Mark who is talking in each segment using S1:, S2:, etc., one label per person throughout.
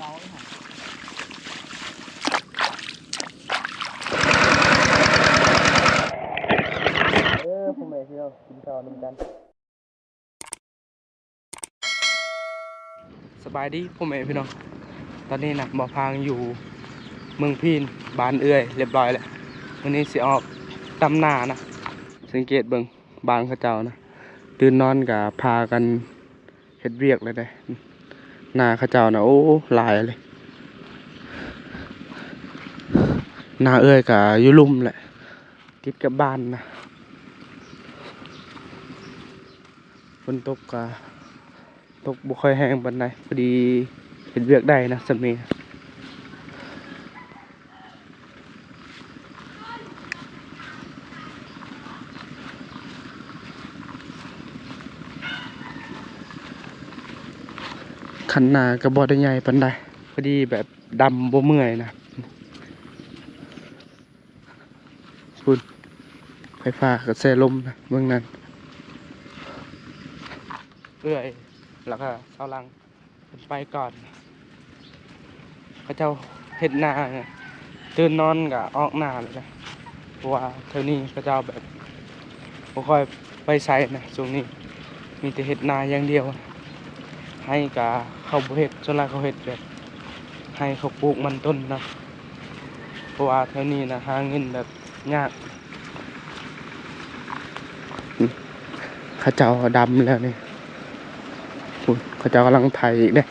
S1: าเลยค่ะผมไม่เที่ยวกินข้าวน้ำกันสบายดีผมเองพี่น้องตอนนี้นะหมอพางอยู่เมืองพีนบ้านเอื้อยเรียบร้อยแล้ววันนี้สิออกตำนานะสังเกตเบิ่งบ้านเขาเจ้านะตื่นนอนกับพากันเฮ็ดเวียกเลยได้หน้าเขาเจ้านะโอ้หลายเลยหน้าเอื้อยกับอยู่ลุ่มแหละติดกับบ้านนะฝนตกกับตกบ่ค่อยแห้งปานใดพอดีเฮ็ดเวียกได้นะสำนี้คันหน้าก็บ่ได้ใหญ่ปานใดพอดีแบบดำบ่เมื่อยนะคุณไฟฟ้ากระแสลมนะเมืองนั้นเอื้อยแล้วก็เสาหลังไปก่อนเขาเจ้าเฮ็ดนาเนี่ยตื่นนอนก็ออกนาเลยนะเพราะว่าเท่านี้เขาเจ้าแบบบ่ค่อยไปไสนะช่วงนี้มีแต่เฮ็ดนาอย่างเดียวให้กับเขาบ่เฮ็ดส่วนหลายเขาเฮ็ดแบบให้เขาปลูกมันต้นนะเพราะว่าเท่านี้นะหาเงินแบบยากเขาเจ้าดำแล้วนี่เขาเจ้ากำลังไถอีกเด้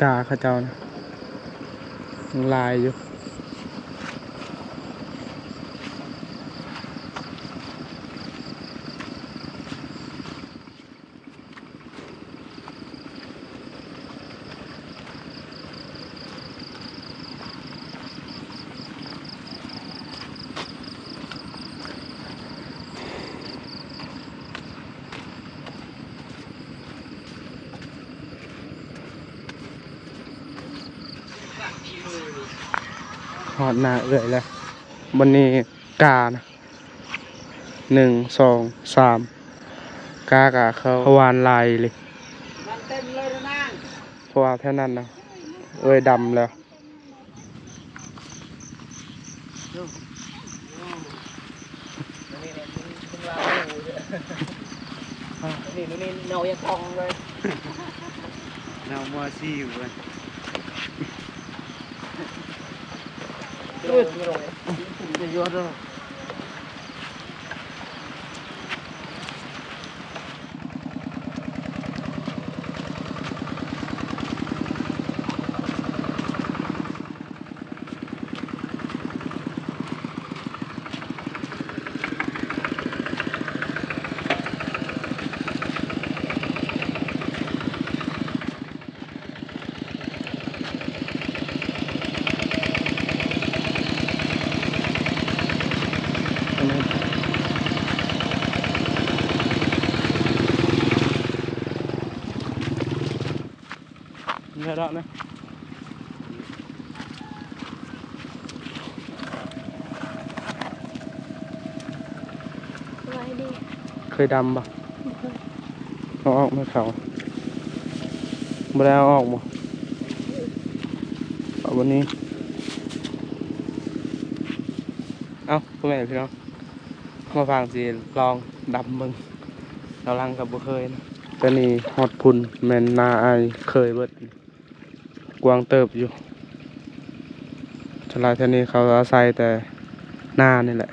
S1: กาเขาเจ้านะลายอยู่หอดหน้าเอื้อยแล้ววันนี้กานะ1 2 3กากะเขาวานลายเลยเพราะว่าแค่นั้นนะเอ้ยดำแล้วนี่เนายังพองเลยเนามัวซี่อยู่เลยจะยอดเลยเนี่ยแล้วนะเคยดำปะเอาออกไม่เขาไม่ได้เอาออกบ่เอาวันนี้ เอ้าพ่อแม่พี่น้องมาฟังสิลองดำมึงเราลังกับบ่เคยนะแต่นี่ฮอดพุ่นแม่นนาอายเคยเบิดกวางเติบอยู่ชลายเท่านี้เขาอาศัยแต่หน้านี่แหละ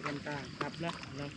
S1: ต่างๆครับนะเนาะ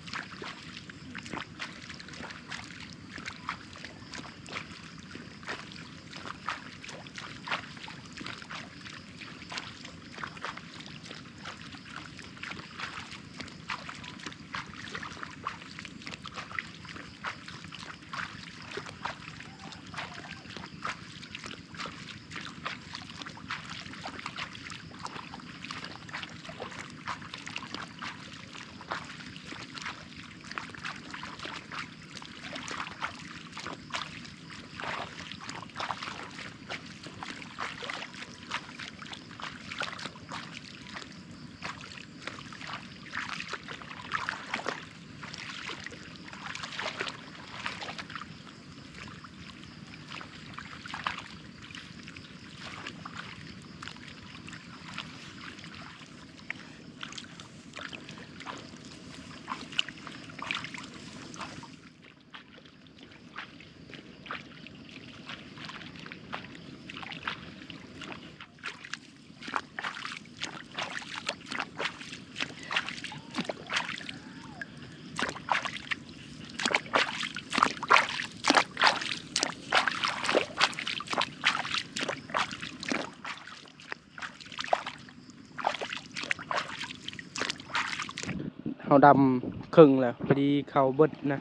S1: เฮาดำครึ่งแล้วพอดีเข้าเบิดนะ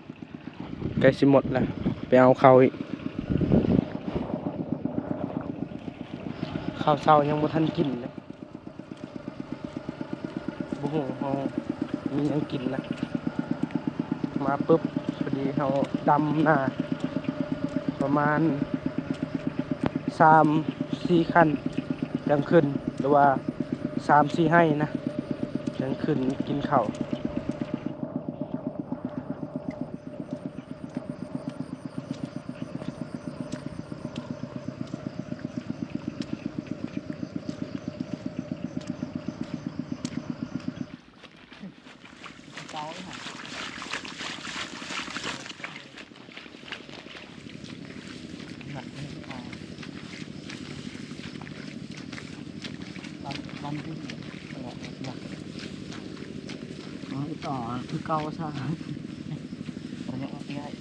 S1: ใกล้สิหมดแล้วไปเอาเข้าอีกข้าวเช้ายังบ่ทันกินเลยบ่ฮู้เฮามีหยังกินนะมาปึ๊บพอดีเฮาดำนาประมาณ 3-4 คันจังขึ้นหรือว่า 3-4 ให้นะจังขึ้นกินข้าววันที่ต่อคือเก่าซะตอนนี้ออกง่าย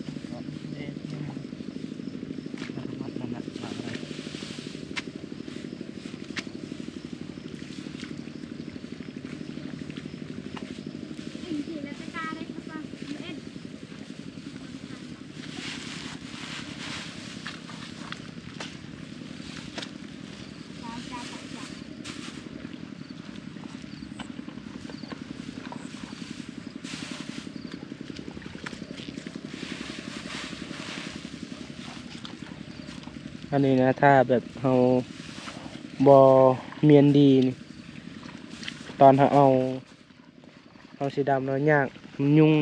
S1: อันนี้นะถ้าแบบเฮาบ่เมียนดีนี่ตอนเฮาเอาสีดำแล้วยากมันยุ่ง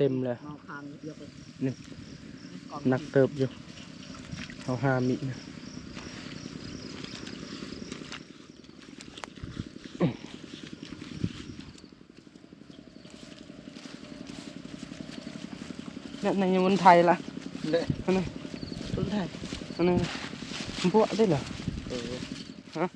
S1: เต็มเลยนี่นักเติบอยู่เอาหามินะเนี่ยในยังคนไทยล่ะเลยอันนี้คนไทยอันนี้มันพวกได้เหรอฮะ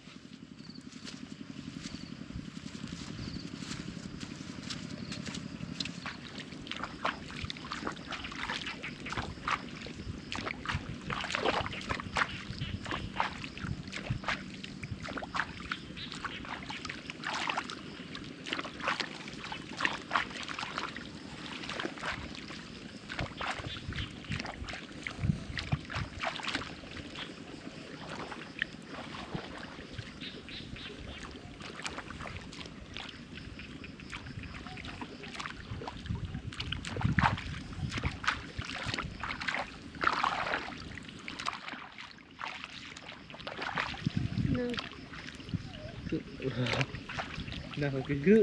S1: น่าคือดู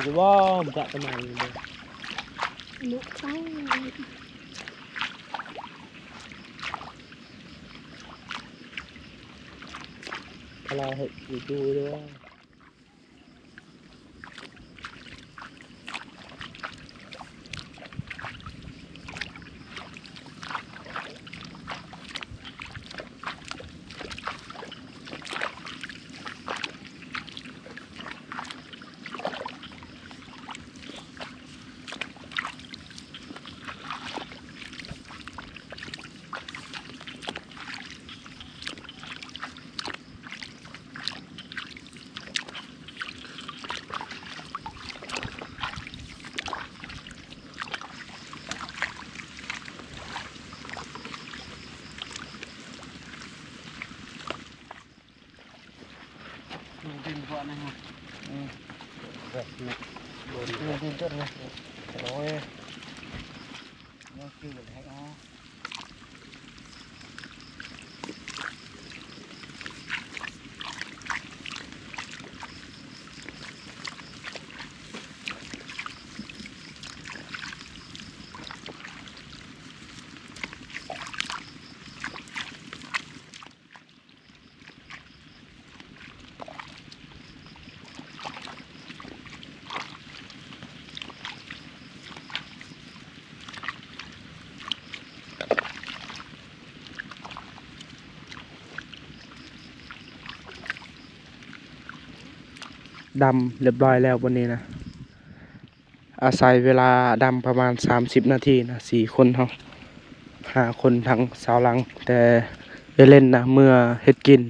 S1: จะว่ามันจะทำไมเลยลุกไปอะไรเหตุดูด้วยว่าเป็นพวกนั้นครับแบบนี้โดนเป็นต้นเลยโอ้ยนี่คืออะไรอ๋อ ดำเรียบร้อยแล้ววันนี้นะอาศัยเวลาดำประมาณ30นาทีนะ4คนเฮา5คนทั้งสาวหลังแต่ไปเล่นนะเมื่อเฮ็ดกิน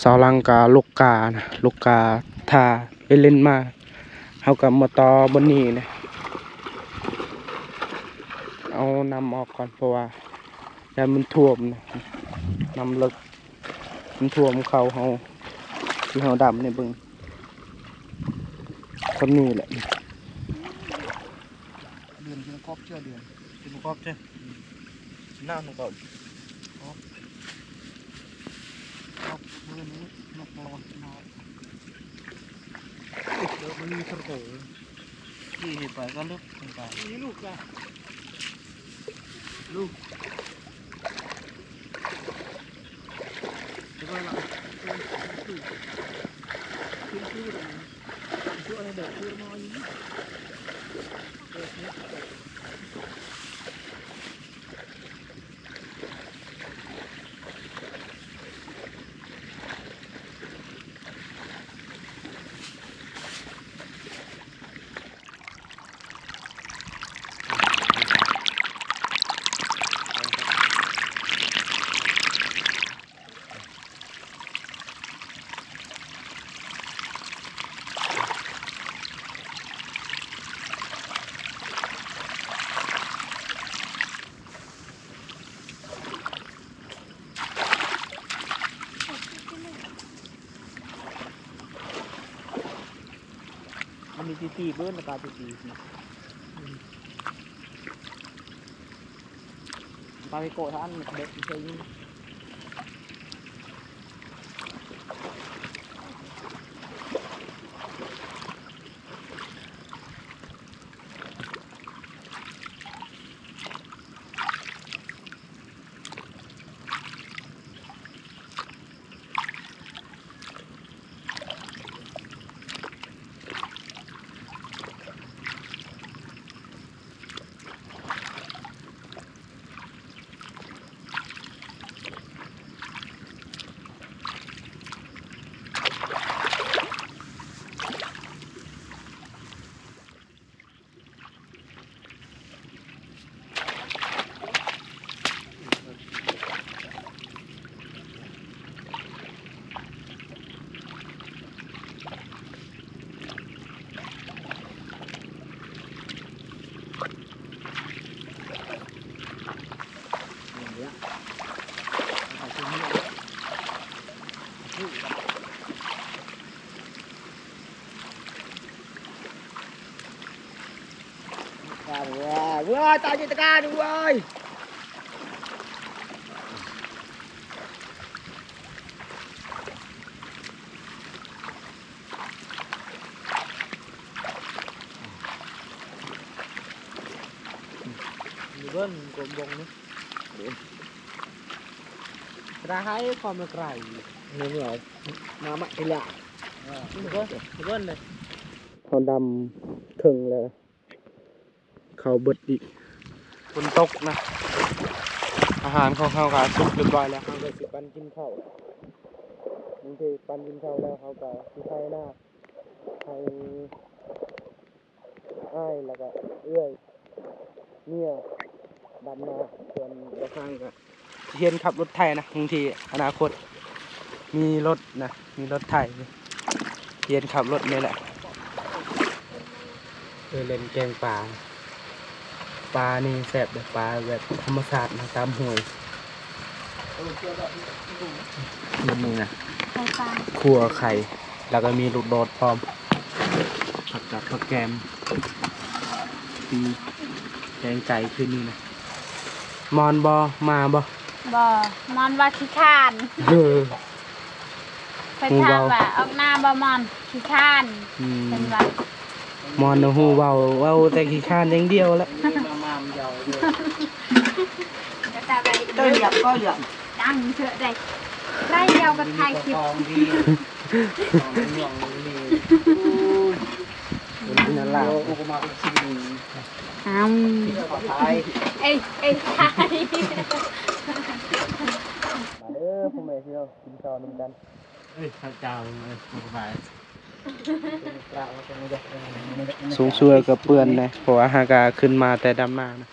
S1: สาวหลังกะลูกกานะลูกกาถ้าไปเล่นมาเฮาก็มาต่อบนนี้นะเอานำออกก่อนเพราะว่าแต่มันท่วมนะน้ำลึกมันท่วมเขาเฮาที่เฮาดำนี่เบิ่งคนนี้แหละ
S2: เดือนกินครบเชื่อเดือนกินครบเชื่อหน้าหนูก็ครบมือนี้นกร้อนน้อยเดี๋ยวมันมีสโตที่ไปก็ลึกไปนี่ลูกจ้ะลูกแล้วก็เราช่วยเด็กช่วยน้อยมันมีตีเบิ้ลปลาตีปลาไปโกะท่านเด็กเฉยว้าตายจิตกาดูเว้ยมีเบิ้ลกลมวงนี่กระหายความละไกลเหนื่อยมาไม่ได้ละมีเบิ้ลเลย
S1: เขาดำถึงเลยเขาเบิดอีกฝนตกนะอาหารของเขาก็สุกเรียบร้อยแล้วเขาก็สิปันกินข้าวบางทีปันกินข้าวแล้วเขาก็สิไทยหน้าให้อ้ายแล้วก็เอื้อยเนี่ยดำนาส่วนบางครั้งก็เรียนขับรถไถนะบางทีอนาคตมีรถนะมีรถไถเรียนขับรถนี่แหละเล่นแกงปลานี่แซ่บแบบปลาแบบธรรมชาตินะตามห้วยนี่นะคั่วไข่แล้วก็มีลูกโดดพร้อมผักกับผักแกมปีแกงไก่ขึ้นนี่นะมอนบอมาบอ
S3: มอนว่าขี้ข้านไปถามว่าออกหน้าบ่มอนขี้ข้านเป็นว่าม
S1: อนหูเว้าแต่ขี้ข้านอย่างเดียวแล้ว
S2: ก็เหยียบ
S3: ดังเถอะได้ได้เดียวก็ถ่ายคลิป
S1: นั่นล่ะ
S2: อุปมาเป็นสิ่ง
S3: เอ้ถ่าย
S1: มาเด้อพ่อแม่พี่น้องกินข้าวนํกัน
S2: ข้าวเจ้าอุปมา
S1: สูงช่วยก็เปื้อนนะเพราะว่าหากาขึ้นมาแต่ดำนานะ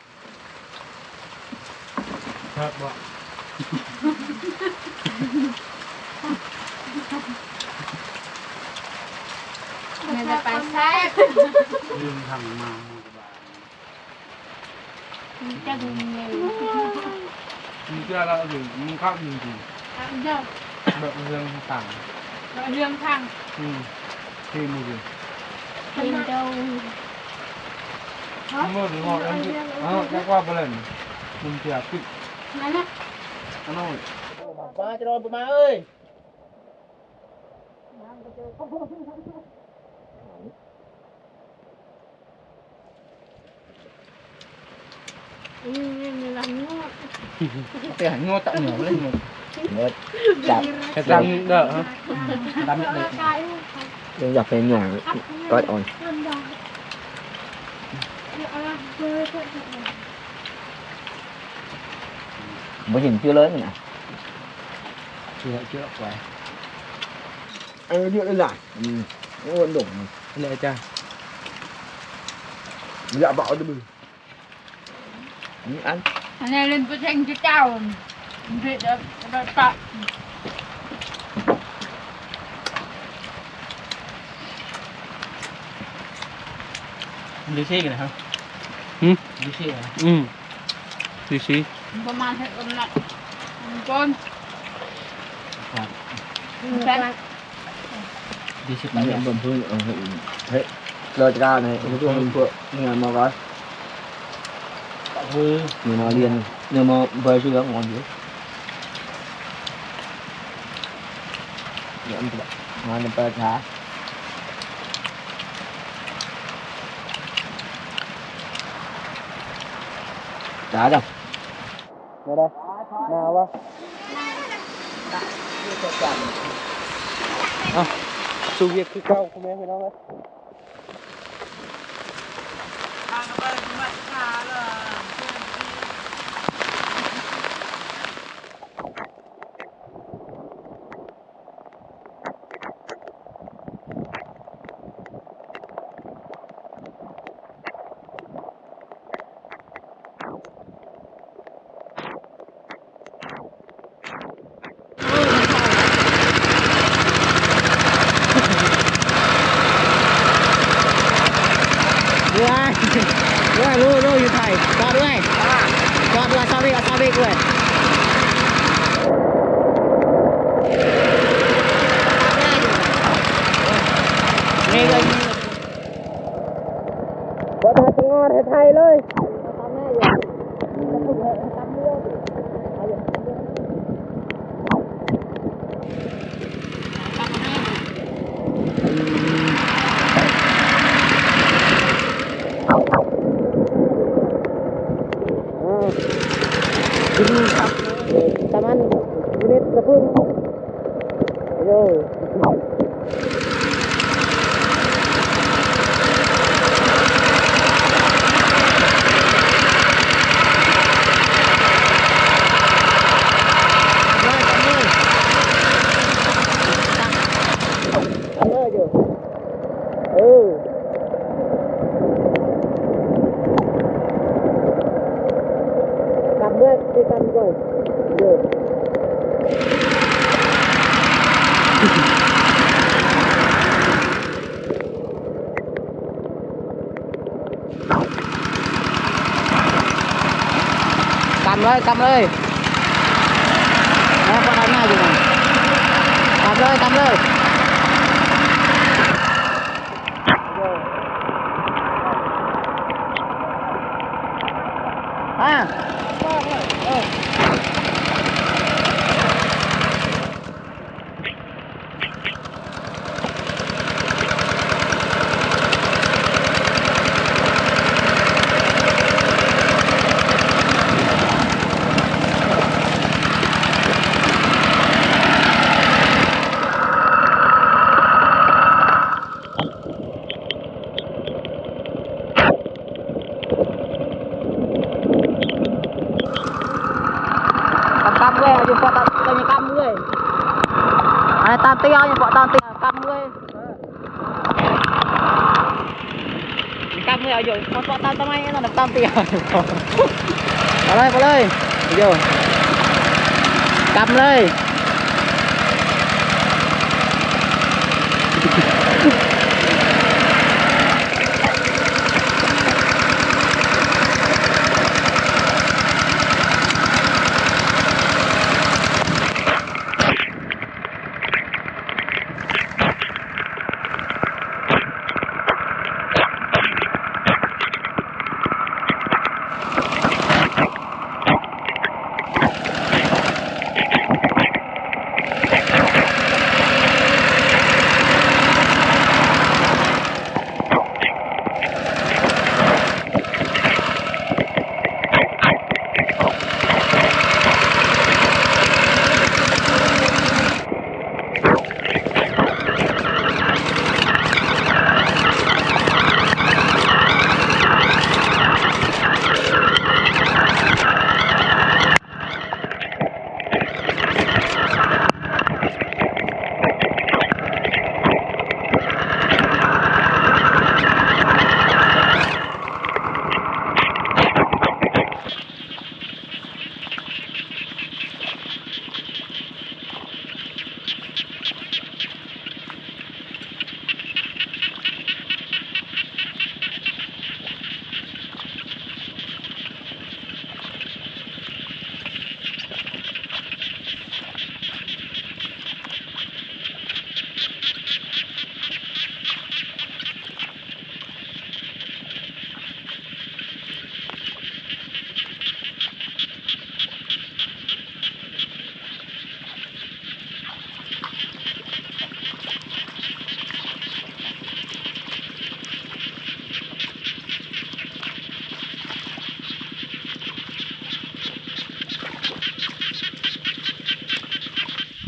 S1: ครับ
S2: บ่
S3: ไม่ได้ไปแซ่บ
S2: ลืมทางมา
S3: จะดูเงี้ย
S1: มึงเชื่อแล้วหรือมึงเข้าจริง
S3: เดี๋ยว
S1: ๆแบบเรื่องต่าง
S3: เรื่องทาง
S1: ที่มึงอยู่
S3: กินเจ้า
S1: มึงถึงหอกแล้วจะว่าไปเลยมึงเสียปิด
S3: นั่นน่ะ
S1: อันนั้น
S2: มาจะรอบ่มาเอ้ย
S3: มีลำนวด
S2: ไปหันงอตะเหนียวเลยงอจับ
S1: แค่ตั้งเด้อฮะ
S2: ดำเลย
S3: กาย
S2: ยังอยากเป็นหน่อยก้อยอ่อน
S3: คนดองเจอเพื่อน
S2: บ่เห็นชื่อเลยน่ะ
S1: เชื่อไว้
S2: เยอะเลยล่ะโอ้ดง
S1: เลยจ้า
S2: อย่าบ่เอาดิอัน
S3: อันนี้เล่นประเทศเจ้าเด็ดแบบปะ
S2: ลิซี่กันนะครับ ลิซี่นะ
S1: ดูสิ
S3: ประมาณให้คนละคน
S2: ครับ
S3: แป๊บ
S2: ลิซี่ไปเนี่ยบนพื้นเฮ้ยเราจะการnày chúng tôi vừa nghe mà gói người mà liền người mà về suy nghĩ ngon dữ để anh bạn ngon lên bờ thả đá đâu
S1: đây đây nào không sự việc cứ cao không em phải đâu đấyด้วยรู้อยู่ไทยจอดด้วยซาบิด้วยนี่เลยบอสจะงอไทยเลยtaman unit lepung ayo cầm rồi được cầm ơi con đánh này gì này cầm ơi à cam gue aja buat tanya cam gue ada tante yang buat tante cam gue
S2: ไม่เอาอยู่มาตามทำไมนั่นตามเตียไปเลยโยกำเลย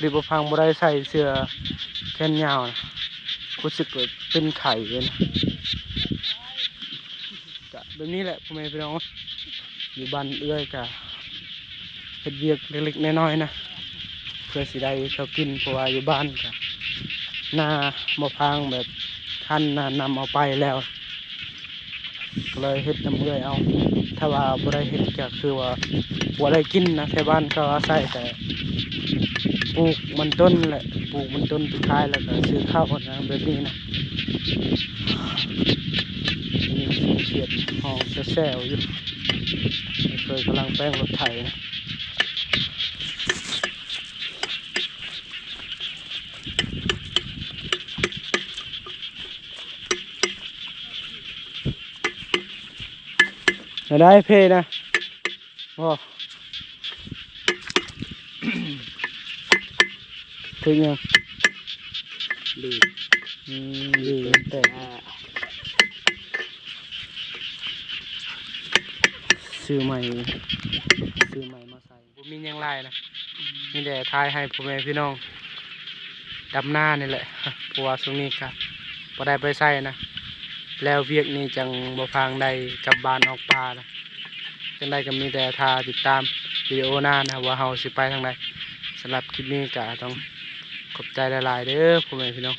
S1: ดิบ่พังบ่ได้ใส่เสื้อแขนยาวนะรู้สึกว่าเป็นไข้เลยนะก็แบบนี้แหละพ่อแม่พี่น้องอยู่บ้านเอื้อยก็เฮ็ดเวียกเล็กๆน้อยๆนะเพื่อสิได้เขากินเพราะว่าอยู่บ้านก็หน้าบ่พังแบบคันนำเอาไปแล้วก็เลยเฮ็ดน้ำเอื้อยเอาถ้าว่าบ่ได้เฮ็ดก็คือว่าบ่ได้กินนะแถวบ้านก็อาศัยแต่ปลูกมันต้นแหละปลูกมันต้นสุดท้ายแล้วก็ซื้อข้าวนะแบบนี้นะมีเสียดห้องแซวๆอยู่เคยกำลังแป้งรถไถนะได้เพนะโอ้ถึงยังดีดีแต่ซื้อใหม่มาใส่ผมมียังไรนะมีแต่ทายให้พ่อแม่พี่น้องดำหน้านี่แหละเพราะว่าช่วงนี้ครับพอได้ไปใส่นะแล้วเวียกนี้จังบ่พังได้กลับบ้านออกป่านะจังได้ก็มีแต่ทาติดตามวิดีโอหน้านะว่าเฮาสิไปทางใดสำหรับคลิปนี้ก็ต้องขอบใจหลายๆเด้อพ่อแม่พี่น้อง